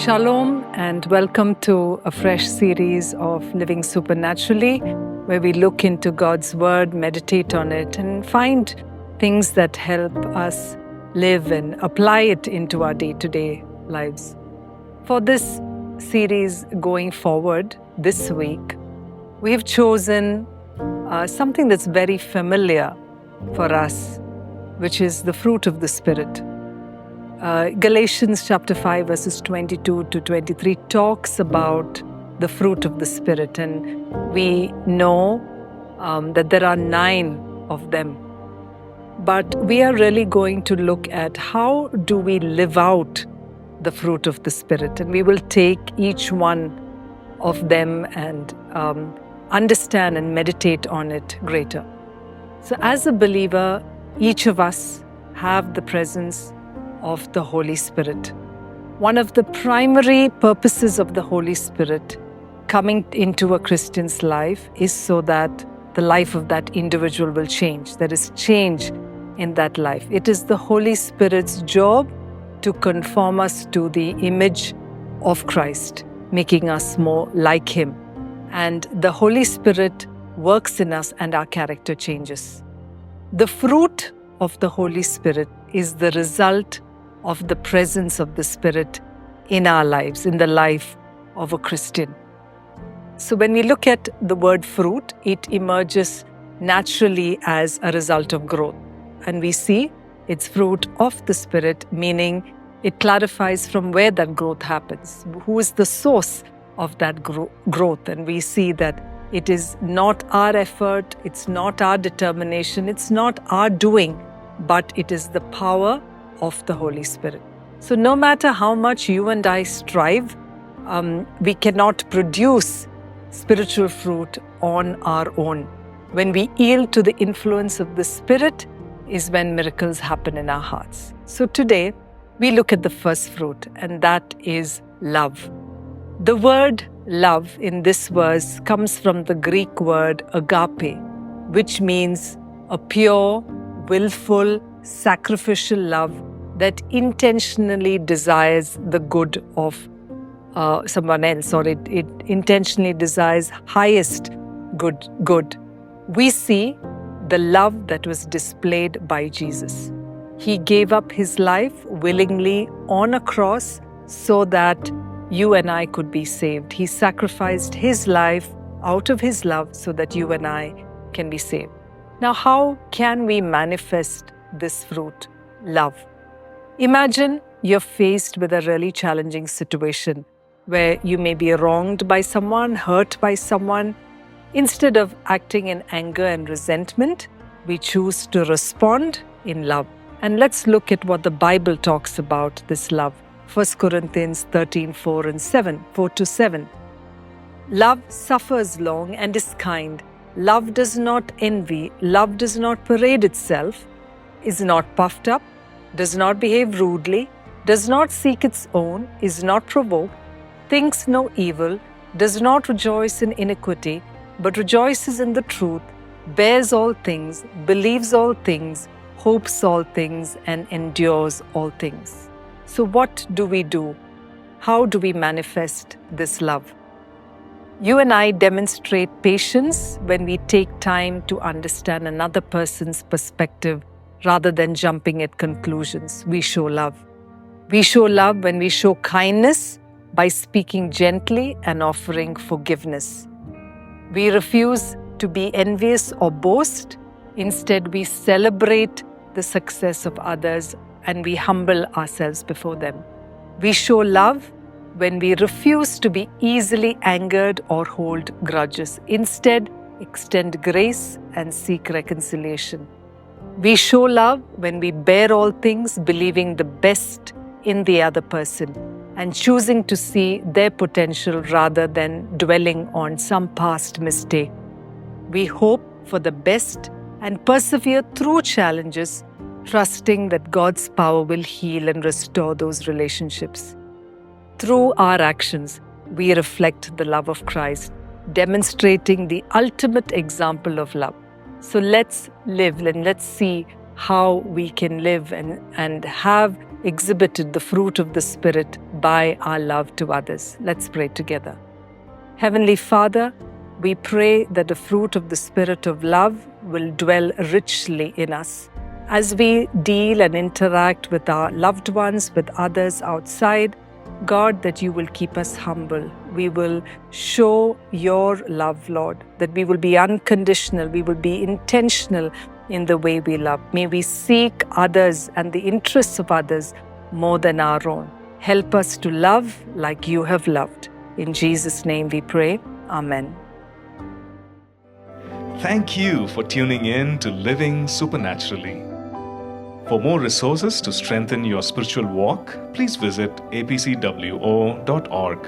Shalom and welcome to a fresh series of Living Supernaturally, where we look into God's Word, meditate on it, and find things that help us live and apply it into our day-to-day lives. For this series going forward this week, we've chosen something that's very familiar for us, which is the fruit of the Spirit. Galatians chapter 5 verses 22 to 23 talks about the fruit of the Spirit, and we know that there are 9 of them. But we are really going to look at how do we live out the fruit of the Spirit, and we will take each one of them and understand and meditate on it greater. So as a believer, each of us have the presence of the Holy Spirit. One of the primary purposes of the Holy Spirit coming into a Christian's life is so that the life of that individual will change. There is change in that life. It is the Holy Spirit's job to conform us to the image of Christ, making us more like Him. And the Holy Spirit works in us and our character changes. The fruit of the Holy Spirit is the result of the presence of the Spirit in our lives, in the life of a Christian. So when we look at the word fruit, it emerges naturally as a result of growth. And we see it's fruit of the Spirit, meaning it clarifies from where that growth happens. Who is the source of that growth? And we see that it is not our effort, it's not our determination, it's not our doing, but it is the power of the Holy Spirit. So no matter how much you and I strive, we cannot produce spiritual fruit on our own. When we yield to the influence of the Spirit is when miracles happen in our hearts. So today we look at the first fruit, and that is love. The word love in this verse comes from the Greek word agape, which means a pure, willful, sacrificial love that intentionally desires the good of someone else, or it intentionally desires highest good. We see the love that was displayed by Jesus. He gave up His life willingly on a cross so that you and I could be saved. He sacrificed His life out of His love so that you and I can be saved. Now, how can we manifest this fruit, love? Imagine you're faced with a really challenging situation where you may be wronged by someone, hurt by someone. Instead of acting in anger and resentment, we choose to respond in love. And let's look at what the Bible talks about this love. 1 Corinthians 13, 4 to 7. Love suffers long and is kind. Love does not envy. Love does not parade itself, is not puffed up, does not behave rudely, does not seek its own, is not provoked, thinks no evil, does not rejoice in iniquity, but rejoices in the truth, bears all things, believes all things, hopes all things, and endures all things. So what do we do? How do we manifest this love? You and I demonstrate patience when we take time to understand another person's perspective rather than jumping at conclusions. We show love. We show love when we show kindness by speaking gently and offering forgiveness. We refuse to be envious or boast. Instead, we celebrate the success of others and we humble ourselves before them. We show love when we refuse to be easily angered or hold grudges. Instead, extend grace and seek reconciliation. We show love when we bear all things, believing the best in the other person and choosing to see their potential rather than dwelling on some past mistake. We hope for the best and persevere through challenges, trusting that God's power will heal and restore those relationships. Through our actions, we reflect the love of Christ, demonstrating the ultimate example of love. So let's live and let's see how we can live and have exhibited the fruit of the Spirit by our love to others. Let's pray together. Heavenly Father, we pray that the fruit of the Spirit of love will dwell richly in us. As we deal and interact with our loved ones, with others outside, God, that you will keep us humble. We will show your love, Lord, that we will be unconditional, we will be intentional in the way we love. May we seek others and the interests of others more than our own. Help us to love like you have loved. In Jesus' name we pray. Amen. Thank you for tuning in to Living Supernaturally. For more resources to strengthen your spiritual walk, please visit apcwo.org.